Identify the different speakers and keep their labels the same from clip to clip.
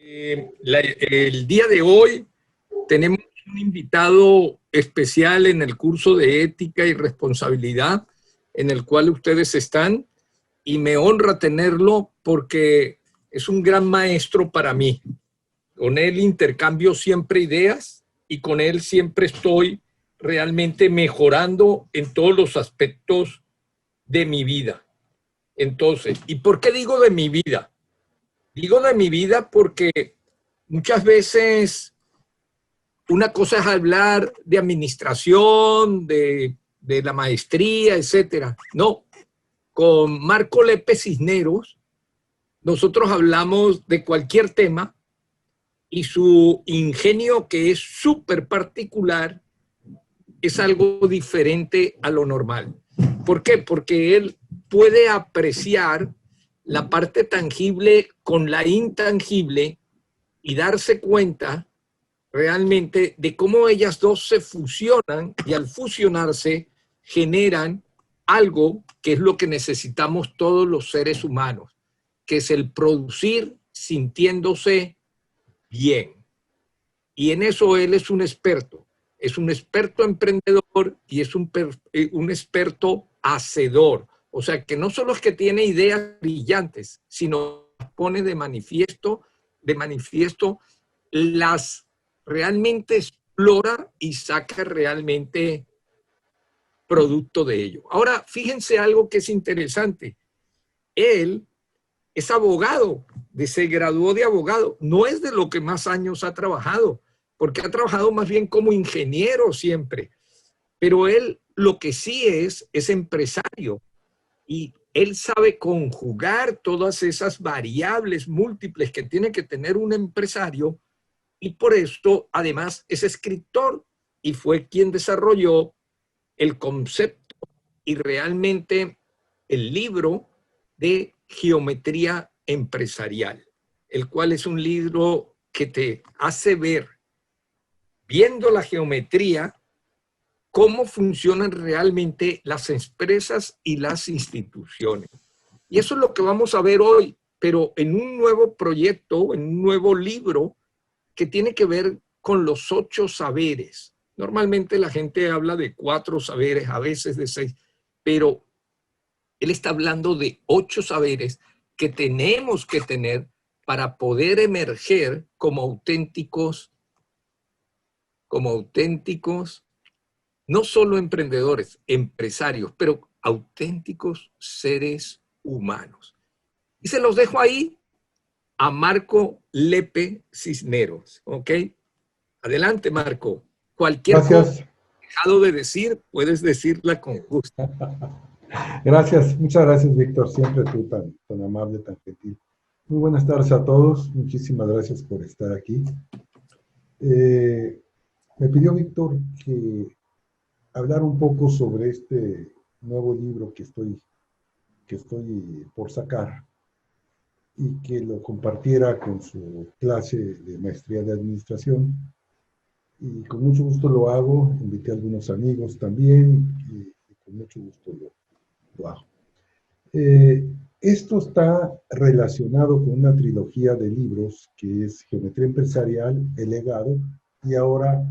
Speaker 1: El día de hoy tenemos un invitado especial en el curso de ética y responsabilidad en el cual ustedes están, y me honra tenerlo porque es un gran maestro para mí. Con él intercambio siempre ideas y con él siempre estoy realmente mejorando en todos los aspectos de mi vida. Entonces, ¿y por qué digo de mi vida? Digo de mi vida porque muchas veces una cosa es hablar de administración, de la maestría, etcétera. No, con Marco Lepe Cisneros nosotros hablamos de cualquier tema y su ingenio, que es súper particular, es algo diferente a lo normal. ¿Por qué? Porque él puede apreciar la parte tangible con la intangible y darse cuenta realmente de cómo ellas dos se fusionan y al fusionarse generan algo que es lo que necesitamos todos los seres humanos, que es el producir sintiéndose bien. Y en eso él es un experto emprendedor y es un experto hacedor. O sea, que no solo es que tiene ideas brillantes, sino pone de manifiesto las realmente explora y saca realmente producto de ello. Ahora, fíjense algo que es interesante. Él es abogado, se graduó de abogado, no es de lo que más años ha trabajado, porque ha trabajado más bien como ingeniero siempre, pero él lo que sí es empresario y él sabe conjugar todas esas variables múltiples que tiene que tener un empresario, y por esto además es escritor y fue quien desarrolló el concepto y realmente el libro de geometría empresarial, el cual es un libro que te hace ver, viendo la geometría, cómo funcionan realmente las empresas y las instituciones. Y eso es lo que vamos a ver hoy, pero en un nuevo proyecto, en un nuevo libro que tiene que ver con los 8 saberes. Normalmente la gente habla de 4 saberes, a veces de 6, pero él está hablando de 8 saberes que tenemos que tener para poder emerger como auténticos, no solo emprendedores, empresarios, pero auténticos seres humanos. Y se los dejo ahí a Marco Lepe Cisneros, ¿ok? Adelante, Marco. Cualquier cosa
Speaker 2: Gracias.
Speaker 1: dejado de decir, puedes decirla con gusto.
Speaker 2: Gracias, muchas gracias, Víctor. Siempre tú tan amable, tan gentil. Muy buenas tardes a todos. Muchísimas gracias por estar aquí. Me pidió Víctor que hablar un poco sobre este nuevo libro que estoy por sacar y que lo compartiera con su clase de maestría de administración. Y con mucho gusto lo hago. Invité a algunos amigos también y con mucho gusto lo hago. Esto está relacionado con una trilogía de libros que es Geometría Empresarial, El Legado, y ahora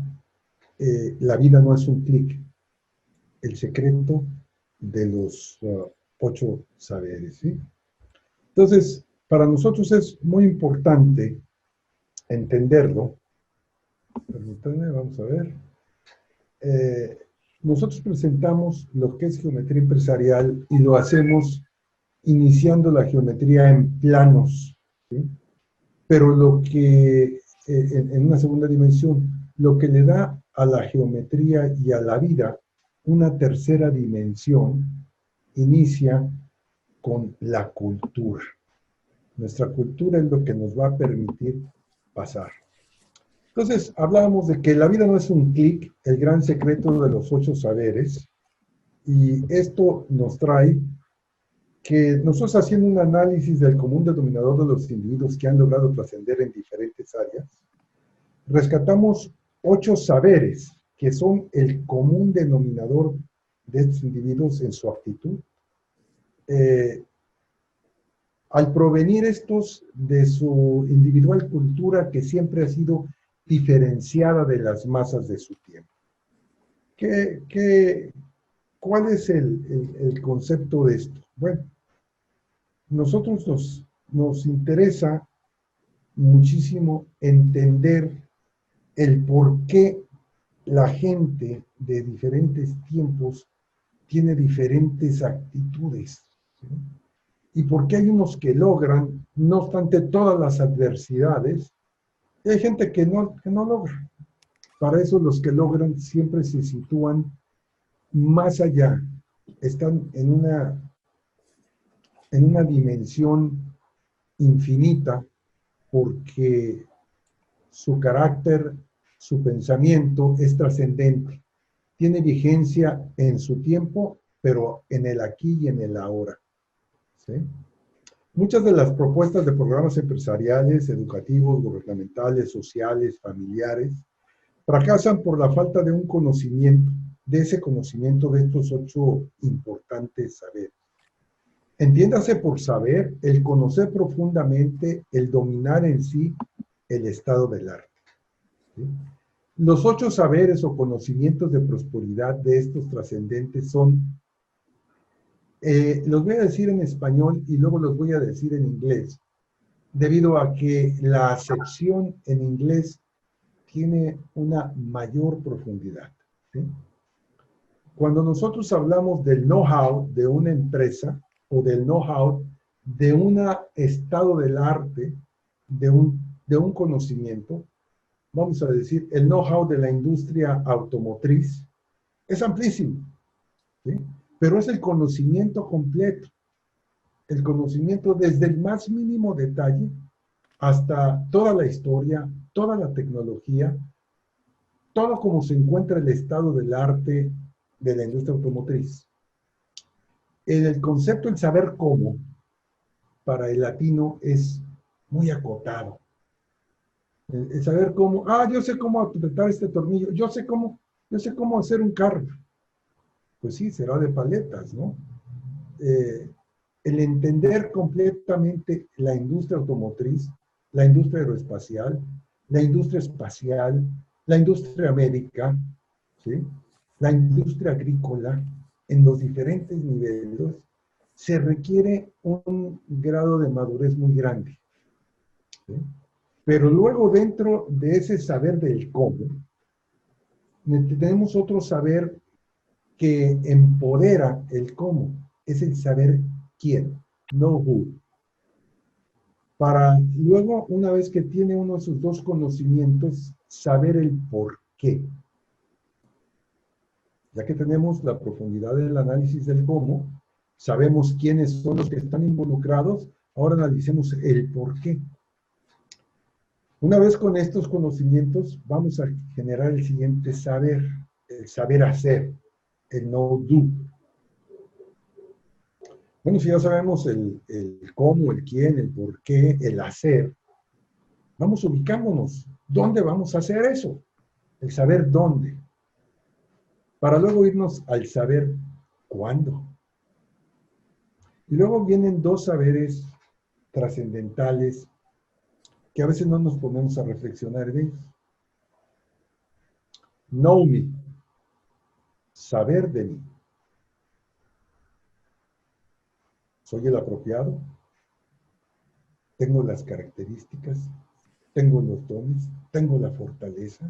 Speaker 2: La vida no es un clic, el secreto de los 8 saberes, ¿sí? Entonces, para nosotros es muy importante entenderlo. Permítanme, vamos a ver. Nosotros presentamos lo que es geometría empresarial y lo hacemos iniciando la geometría en planos, ¿sí? Pero lo que, en una segunda dimensión, lo que le da a la geometría y a la vida una tercera dimensión, inicia con la cultura. Nuestra cultura es lo que nos va a permitir pasar. Entonces, hablábamos de que la vida no es un clic, el gran secreto de los 8 saberes, y esto nos trae que nosotros, haciendo un análisis del común denominador de los individuos que han logrado trascender en diferentes áreas, rescatamos 8 saberes que son el común denominador de estos individuos en su actitud, al provenir estos de su individual cultura que siempre ha sido diferenciada de las masas de su tiempo. ¿Cuál es el concepto de esto? Bueno, nosotros nos interesa muchísimo entender el por qué la gente de diferentes tiempos tiene diferentes actitudes, ¿sí? Y por qué hay unos que logran, no obstante todas las adversidades, y hay gente que no logra. Para eso los que logran siempre se sitúan más allá, están en una dimensión infinita, porque su carácter, su pensamiento es trascendente. Tiene vigencia en su tiempo, pero en el aquí y en el ahora, ¿sí? Muchas de las propuestas de programas empresariales, educativos, gubernamentales, sociales, familiares, fracasan por la falta de un conocimiento, de ese conocimiento de estos 8 importantes saberes. Entiéndase por saber el conocer profundamente, el dominar en sí el estado del arte, ¿sí? Los 8 saberes o conocimientos de prosperidad de estos trascendentes son, los voy a decir en español y luego los voy a decir en inglés, debido a que la acepción en inglés tiene una mayor profundidad, ¿sí? Cuando nosotros hablamos del know-how de una empresa o del know-how de un estado del arte, de un conocimiento, vamos a decir, el know-how de la industria automotriz es amplísimo, ¿sí? Pero es el conocimiento completo, el conocimiento desde el más mínimo detalle hasta toda la historia, toda la tecnología, todo como se encuentra el estado del arte de la industria automotriz. El concepto, el saber cómo, para el latino es muy acotado. El saber cómo, yo sé cómo apretar este tornillo, yo sé cómo hacer un carro. Pues sí, será de paletas, ¿no? El entender completamente la industria automotriz, la industria aeroespacial, la industria espacial, la industria médica, ¿sí? La industria agrícola, en los diferentes niveles, se requiere un grado de madurez muy grande, ¿sí? Pero luego dentro de ese saber del cómo, tenemos otro saber que empodera el cómo, es el saber quién, know who. Para luego, una vez que tiene uno de esos 2 conocimientos, saber el por qué. Ya que tenemos la profundidad del análisis del cómo, sabemos quiénes son los que están involucrados, ahora analicemos el por qué. Una vez con estos conocimientos, vamos a generar el siguiente saber, el saber hacer, el know-do. Bueno, si ya sabemos el cómo, el quién, el por qué, el hacer, vamos ubicándonos. ¿Dónde vamos a hacer eso? El saber dónde. Para luego irnos al saber cuándo. Y luego vienen 2 saberes trascendentales que a veces no nos ponemos a reflexionar en ellos. Know me, saber de mí. ¿Soy el apropiado? ¿Tengo las características? ¿Tengo los dones? ¿Tengo la fortaleza?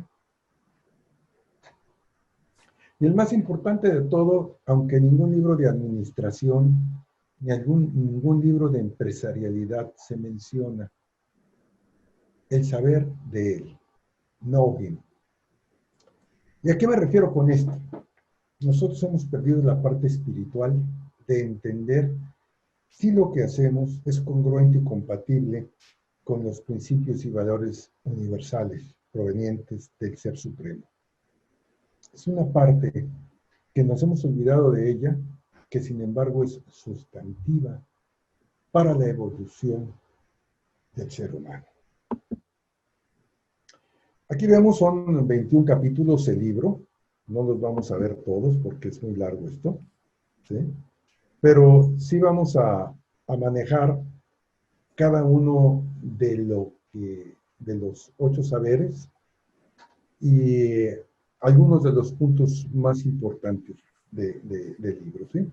Speaker 2: Y el más importante de todo, aunque ningún libro de administración ni ningún libro de empresarialidad se menciona, el saber de él, know him. ¿Y a qué me refiero con esto? Nosotros hemos perdido la parte espiritual de entender si lo que hacemos es congruente y compatible con los principios y valores universales provenientes del Ser Supremo. Es una parte que nos hemos olvidado de ella, que sin embargo es sustantiva para la evolución del ser humano. Aquí vemos, son 21 capítulos el libro, no los vamos a ver todos porque es muy largo esto, ¿sí? Pero sí vamos a manejar cada uno de los 8 saberes y algunos de los puntos más importantes del libro, ¿sí?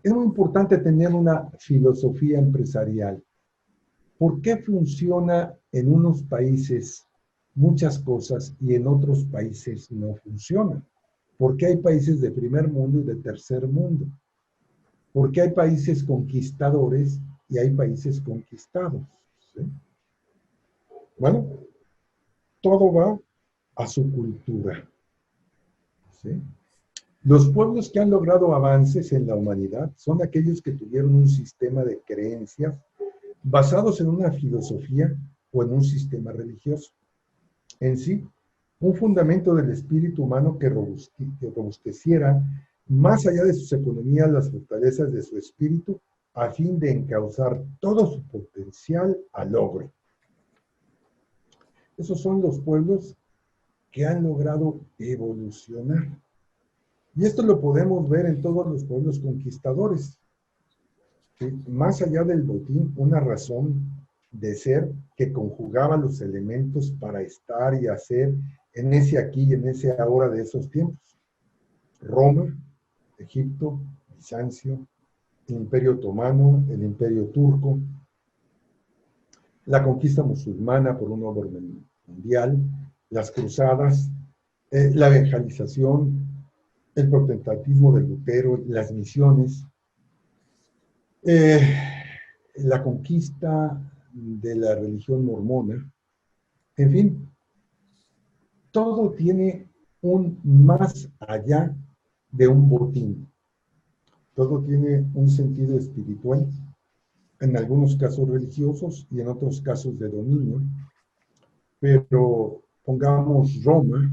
Speaker 2: Es muy importante tener una filosofía empresarial. ¿Por qué funciona en unos países muchas cosas y en otros países no funcionan? ¿Por qué hay países de primer mundo y de tercer mundo? ¿Por qué hay países conquistadores y hay países conquistados? ¿Sí? Bueno, todo va a su cultura. ¿Sí? Los pueblos que han logrado avances en la humanidad son aquellos que tuvieron un sistema de creencias basados en una filosofía o en un sistema religioso. En sí, un fundamento del espíritu humano que robusteciera más allá de sus economías las fortalezas de su espíritu a fin de encauzar todo su potencial al logro. Esos son los pueblos que han logrado evolucionar. Y esto lo podemos ver en todos los pueblos conquistadores. ¿Sí? Más allá del botín, una razón de ser que conjugaba los elementos para estar y hacer en ese aquí y en ese ahora de esos tiempos. Roma, Egipto, Bizancio, el Imperio Otomano, el Imperio Turco, la conquista musulmana por un orden mundial, las cruzadas, la evangelización, el protestantismo de Lutero, las misiones, la conquista de la religión mormona, en fin, todo tiene un más allá de un botín. Todo tiene un sentido espiritual, en algunos casos religiosos y en otros casos de dominio. Pero pongamos Roma,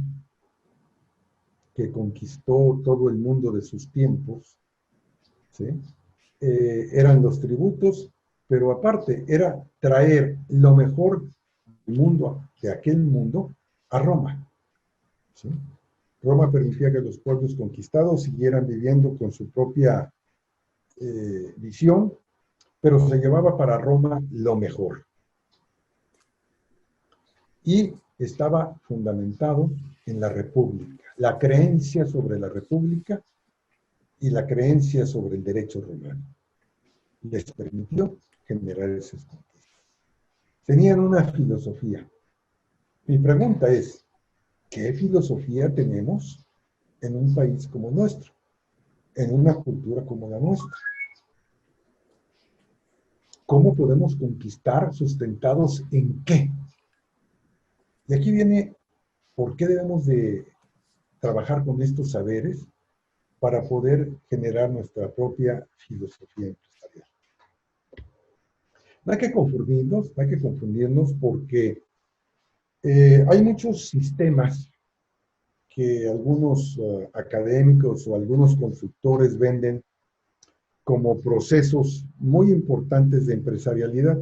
Speaker 2: que conquistó todo el mundo de sus tiempos, ¿sí? Eran los tributos, pero aparte era traer lo mejor del mundo, de aquel mundo, a Roma. ¿Sí? Roma permitía que los pueblos conquistados siguieran viviendo con su propia visión, pero se llevaba para Roma lo mejor. Y estaba fundamentado en la república, la creencia sobre la república y la creencia sobre el derecho romano. Les permitió generar esas conquistas. Tenían una filosofía. Mi pregunta es, ¿qué filosofía tenemos en un país como nuestro? En una cultura como la nuestra. ¿Cómo podemos conquistar sustentados en qué? Y aquí viene por qué debemos de trabajar con estos saberes para poder generar nuestra propia filosofía empresarial. No hay que confundirnos porque hay muchos sistemas que algunos académicos o algunos constructores venden como procesos muy importantes de empresarialidad.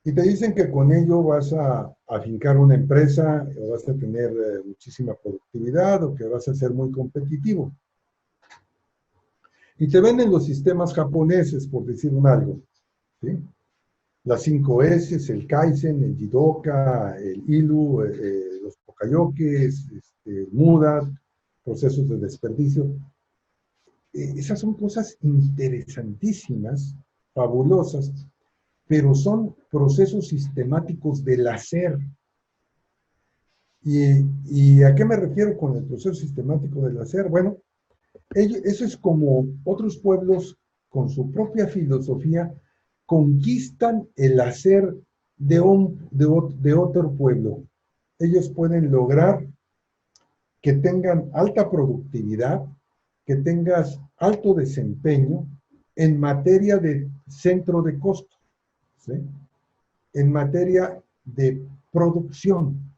Speaker 2: Y te dicen que con ello vas a afincar una empresa, o vas a tener muchísima productividad, o que vas a ser muy competitivo. Y te venden los sistemas japoneses, por decir un algo. ¿Sí? Las 5 S, el Kaizen, el Jidoka, el Ilu, los Pokayokes, Muda, procesos de desperdicio. Esas son cosas interesantísimas, fabulosas, pero son procesos sistemáticos del hacer. ¿Y a qué me refiero con el proceso sistemático del hacer? Bueno, eso es como otros pueblos con su propia filosofía conquistan el hacer de otro pueblo. Ellos pueden lograr que tengan alta productividad, que tengas alto desempeño en materia de centro de costo, ¿sí? En materia de producción.